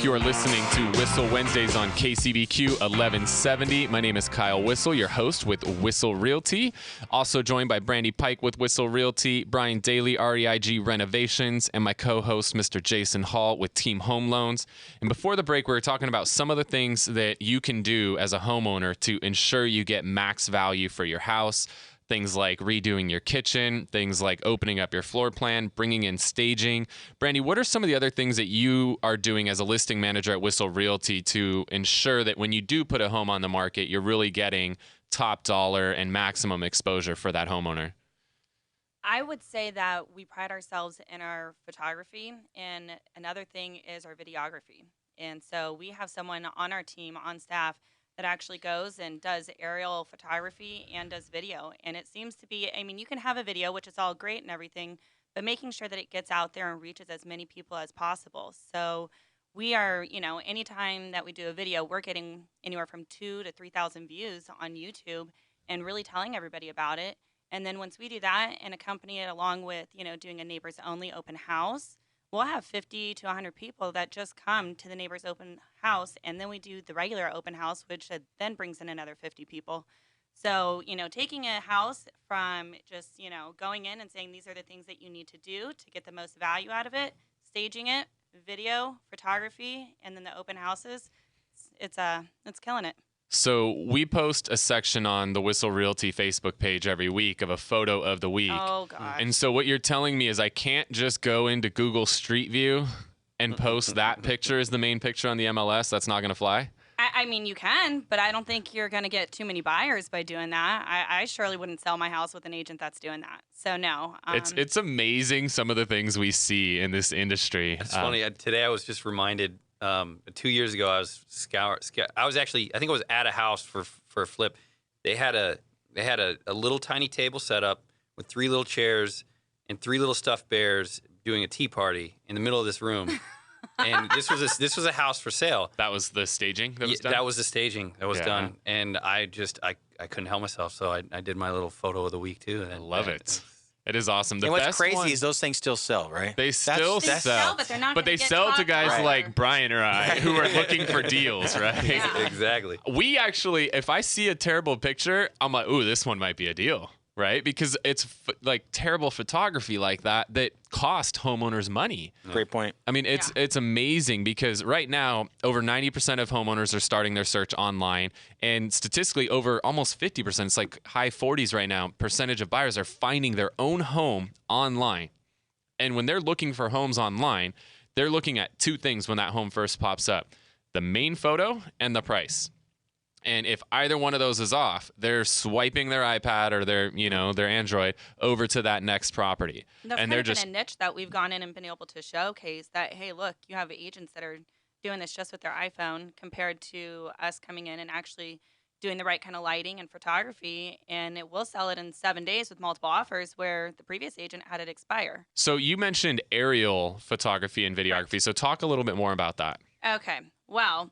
back. You are listening to Whissel Wednesdays on KCBQ 1170. My name is Kyle Whissel, your host with Whissel Realty. Also joined by Brandy Pike with Whissel Realty, Brian Daly, REIG Renovations, and my co-host, Mr. Jason Hall with Team Home Loans. And before the break, we were talking about some of the things that you can do as a homeowner to ensure you get max value for your house. Things like redoing your kitchen, things like opening up your floor plan, bringing in staging. Brandy, what are some of the other things that you are doing as a listing manager at Whissel Realty to ensure that when you do put a home on the market, you're really getting top dollar and maximum exposure for that homeowner? I would say that we pride ourselves in our photography, and another thing is our videography. And so we have someone on our team, on staff, that actually goes and does aerial photography and does video. And it seems to be, I mean, you can have a video, which is all great and everything, but making sure that it gets out there and reaches as many people as possible. So we are, anytime that we do a video, we're getting anywhere from 2,000 to 3,000 views on YouTube and really telling everybody about it. And then once we do that and accompany it along with, doing a neighbors only open house, we'll have 50 to 100 people that just come to the neighbor's open house, and then we do the regular open house, which then brings in another 50 people. So, taking a house from just, going in and saying these are the things that you need to do to get the most value out of it, staging it, video, photography, and then the open houses, it's killing it. So we post a section on the Whissel Realty Facebook page every week of a photo of the week. Oh, gosh. And so what you're telling me is I can't just go into Google Street View and post that picture as the main picture on the MLS. That's not going to fly? I mean, you can, but I don't think you're going to get too many buyers by doing that. I surely wouldn't sell my house with an agent that's doing that. So, no. It's amazing some of the things we see in this industry. It's funny. Today I was just reminded 2 years ago, I was actually, I think I was at a house for a flip. They had a little tiny table set up with 3 little chairs and 3 little stuffed bears doing a tea party in the middle of this room. And this was a house for sale. That was the staging that was done? That was the staging that was done. And I couldn't help myself, so I did my little photo of the week too. I love it. It is awesome. The and what's best crazy one, is those things still sell, right? They still sell, but they're not. But they sell to guys like Brian or I who are looking for deals, right? Yeah. Exactly. We actually, if I see a terrible picture, I'm like, ooh, this one might be a deal, right? Because it's like terrible photography like that cost homeowners money. Great point. I mean, it's amazing because right now, over 90% of homeowners are starting their search online. And statistically, over almost 50%, it's like high 40s right now, percentage of buyers are finding their own home online. And when they're looking for homes online, they're looking at 2 things when that home first pops up: the main photo and the price. And if either one of those is off, they're swiping their iPad or their Android over to that next property. That's and kind they're of just been a niche that we've gone in and been able to showcase that, hey, look, you have agents that are doing this just with their iPhone compared to us coming in and actually doing the right kind of lighting and photography, and it will sell it in 7 days with multiple offers where the previous agent had it expire. So you mentioned aerial photography and videography. So talk a little bit more about that. Okay. Well,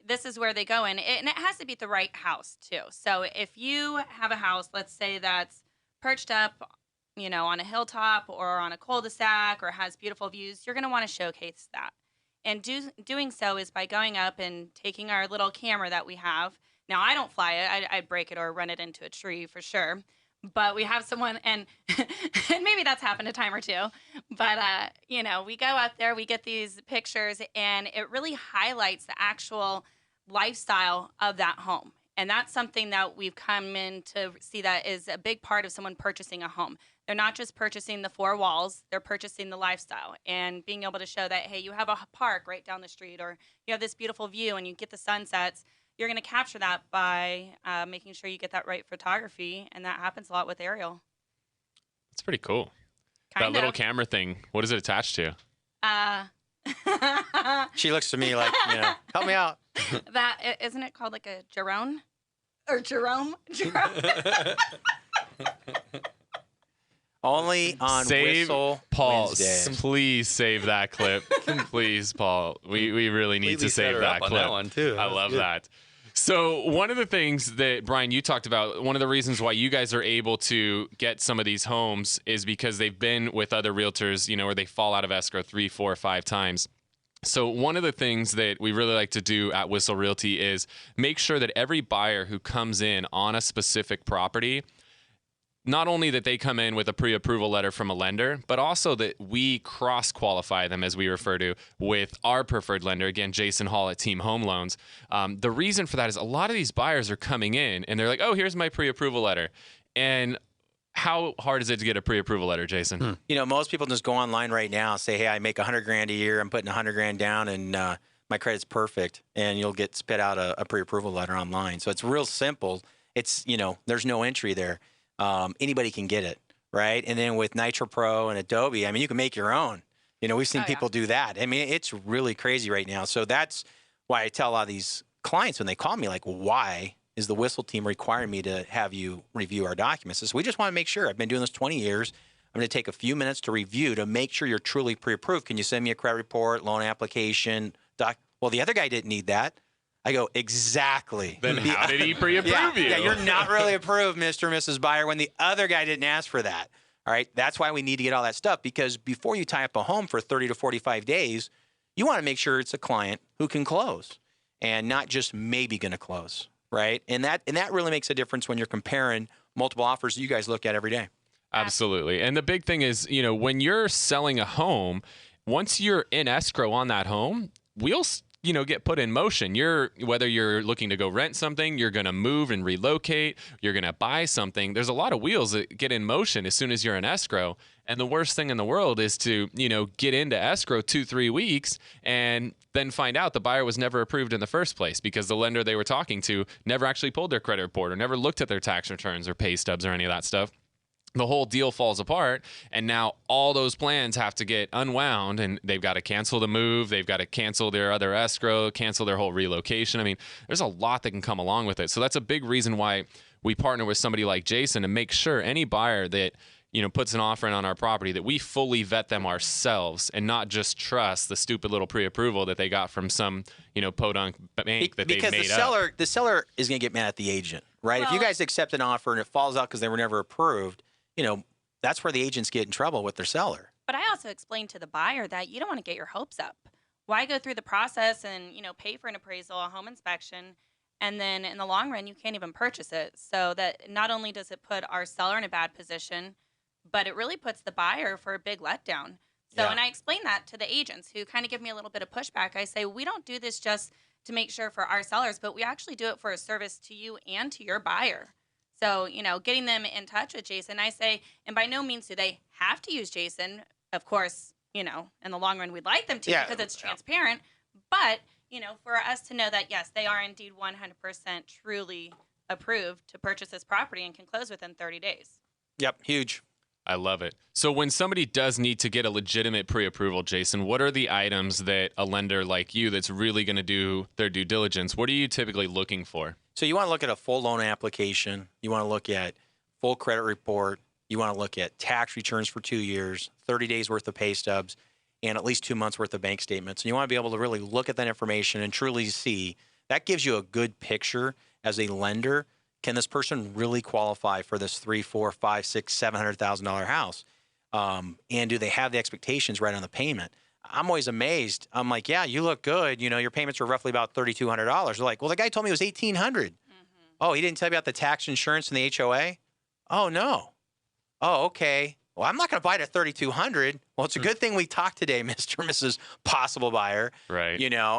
this is where they go in, and it has to be the right house too. So if you have a house, let's say that's perched up, on a hilltop or on a cul-de-sac or has beautiful views, you're going to want to showcase that. And doing so is by going up and taking our little camera that we have. Now, I don't fly it. I'd break it or run it into a tree for sure. But we have someone, and maybe that's happened a time or two. But, we go out there, we get these pictures, and it really highlights the actual lifestyle of that home. And that's something that we've come in to see that is a big part of someone purchasing a home. They're not just purchasing the 4 walls, they're purchasing the lifestyle and being able to show that, hey, you have a park right down the street, or you have this beautiful view and you get the sunsets. You're going to capture that by making sure you get that right photography. And that happens a lot with aerial. That's pretty cool. Kind that little of. camera thing, what is it attached to? She looks to me like, help me out. That isn't it called like a Jerome? Or Jerome? Only on Whissel Paul, Wednesdays. please save that clip. Please, Paul. We really need to save that clip. On that one too. I love that. So one of the things that, Brian, you talked about, one of the reasons why you guys are able to get some of these homes is because they've been with other realtors, where they fall out of escrow 3, 4, 5 times. So one of the things that we really like to do at Whissel Realty is make sure that every buyer who comes in on a specific property, not only that they come in with a pre-approval letter from a lender, but also that we cross-qualify them, as we refer to, with our preferred lender, again, Jason Hall at Team Home Loans. The reason for that is a lot of these buyers are coming in and they're like, oh, here's my pre-approval letter. And how hard is it to get a pre-approval letter, Jason? You know, most people just go online right now and say, hey, I make $100,000 a year. I'm putting $100,000 down and my credit's perfect. And you'll get spit out a pre-approval letter online. So it's real simple. It's, you know, there's no entry there. Anybody can get it, right? And then with Nitro Pro and Adobe, I mean, you can make your own. You know, we've seen people do that. I mean, it's really crazy right now. So that's why I tell a lot of these clients when they call me, like, why is the Whissel team requiring me to have you review our documents? So we just want to make sure. I've been doing this 20 years. I'm going to take a few minutes to review to make sure you're truly pre-approved. Can you send me a credit report, loan application, Well, the other guy didn't need that. I go, exactly. Then how did he pre-approve you? Yeah, you're not really approved, Mr. and Mrs. Buyer, when the other guy didn't ask for that. All right, that's why we need to get all that stuff, because before you tie up a home for 30 to 45 days, you want to make sure it's a client who can close and not just maybe going to close, right? And that really makes a difference when you're comparing multiple offers that you guys look at every day. Absolutely. And the big thing is, you know, when you're selling a home, once you're in escrow on that home, wheels get put in motion. Whether you're looking to go rent something, you're going to move and relocate, you're going to buy something. There's a lot of wheels that get in motion as soon as you're in escrow. And the worst thing in the world is to, get into escrow 2-3 weeks and then find out the buyer was never approved in the first place because the lender they were talking to never actually pulled their credit report or never looked at their tax returns or pay stubs or any of that stuff. The whole deal falls apart, and now all those plans have to get unwound, and they've got to cancel the move, they've got to cancel their other escrow, cancel their whole relocation. I mean, there's a lot that can come along with it. So that's a big reason why we partner with somebody like Jason to make sure any buyer that puts an offer in on our property, that we fully vet them ourselves and not just trust the stupid little pre-approval that they got from some, podunk bank that they made up. The seller is going to get mad at the agent, right? Well, if you guys accept an offer and it falls out because they were never approved, that's where the agents get in trouble with their seller. But I also explained to the buyer that you don't want to get your hopes up. Why go through the process and, pay for an appraisal, a home inspection, and then in the long run, you can't even purchase it. So that not only does it put our seller in a bad position, but it really puts the buyer for a big letdown. So, and I explain that to the agents who kind of give me a little bit of pushback. I say, we don't do this just to make sure for our sellers, but we actually do it for a service to you and to your buyer. So, getting them in touch with Jason, I say, and by no means do they have to use Jason. Of course, in the long run, we'd like them to because it's transparent. But, for us to know that, yes, they are indeed 100% truly approved to purchase this property and can close within 30 days. Yep, huge. I love it. So when somebody does need to get a legitimate pre-approval, Jason, what are the items that a lender like you that's really going to do their due diligence, what are you typically looking for? So you want to look at a full loan application. You want to look at full credit report. You want to look at tax returns for 2 years, 30 days worth of pay stubs, and at least 2 months worth of bank statements. And you want to be able to really look at that information and truly see. That gives you a good picture as a lender. Can this person really qualify for this $300,000, $400,000, $500,000, $600,000, $700,000 house? And do they have the expectations right on the payment? I'm always amazed. I'm like, yeah, you look good. Your payments are roughly about $3,200. They're like, well, the guy told me it was $1,800. Mm-hmm. Oh, he didn't tell you about the tax insurance and the HOA? Oh, no. Oh, okay. Well, I'm not going to buy it at $3,200. Well, it's a good thing we talked today, Mr. and Mrs. Possible Buyer. Right.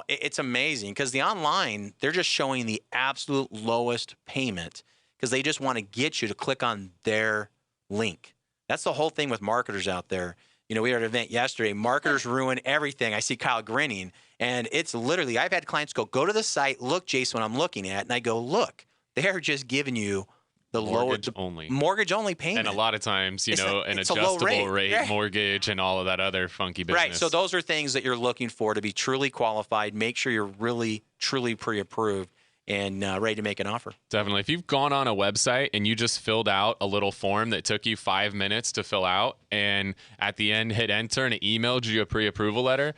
It's amazing because the online, they're just showing the absolute lowest payment because they just want to get you to click on their link. That's the whole thing with marketers out there. We were at an event yesterday. Marketers ruin everything. I see Kyle grinning, and it's literally, I've had clients go to the site, look, Jason, what I'm looking at, and I go, look, they're just giving you the mortgage only payment. And a lot of times, an adjustable rate mortgage and all of that other funky business. Right. So those are things that you're looking for to be truly qualified. Make sure you're really, truly pre-approved and ready to make an offer. Definitely. If you've gone on a website and you just filled out a little form that took you 5 minutes to fill out and at the end hit enter and it emailed you a pre-approval letter,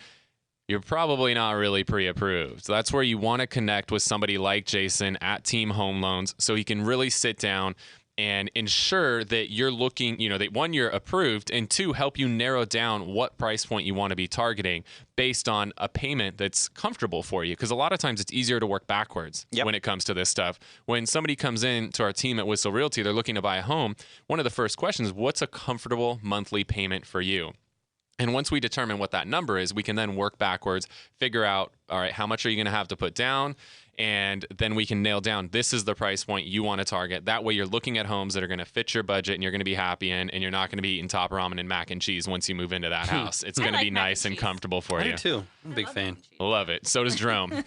you're probably not really pre-approved. So that's where you want to connect with somebody like Jason at Team Home Loans so he can really sit down and ensure that you're looking, that one, you're approved, and two, help you narrow down what price point you want to be targeting based on a payment that's comfortable for you. Because a lot of times it's easier to work backwards when it comes to this stuff. When somebody comes in to our team at Whissel Realty, they're looking to buy a home. One of the first questions is, what's a comfortable monthly payment for you? And once we determine what that number is, we can then work backwards, figure out, all right, how much are you going to have to put down? And then we can nail down, this is the price point you want to target. That way you're looking at homes that are going to fit your budget and you're going to be happy in, and you're not going to be eating top ramen and mac and cheese once you move into that house. It's going to be nice and comfortable for you. I do too. I'm a big fan. Love it. So does Jerome.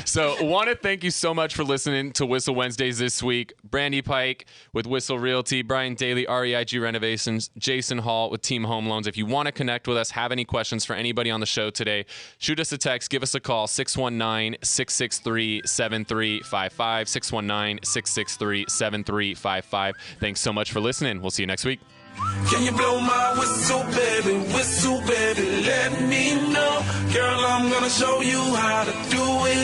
So want to thank you so much for listening to Whissel Wednesdays this week. Brandy Pike with Whissel Realty, Brian Daly, REIG Renovations, Jason Hall with Team Home Loans. If you want to connect with us, have any questions for anybody on the show today, shoot us a text, give us a call, 619-663-7355, 619-663-7355. Thanks so much for listening. We'll see you next week. Can you blow my whistle, baby, let me know. Girl, I'm gonna show you how to do it.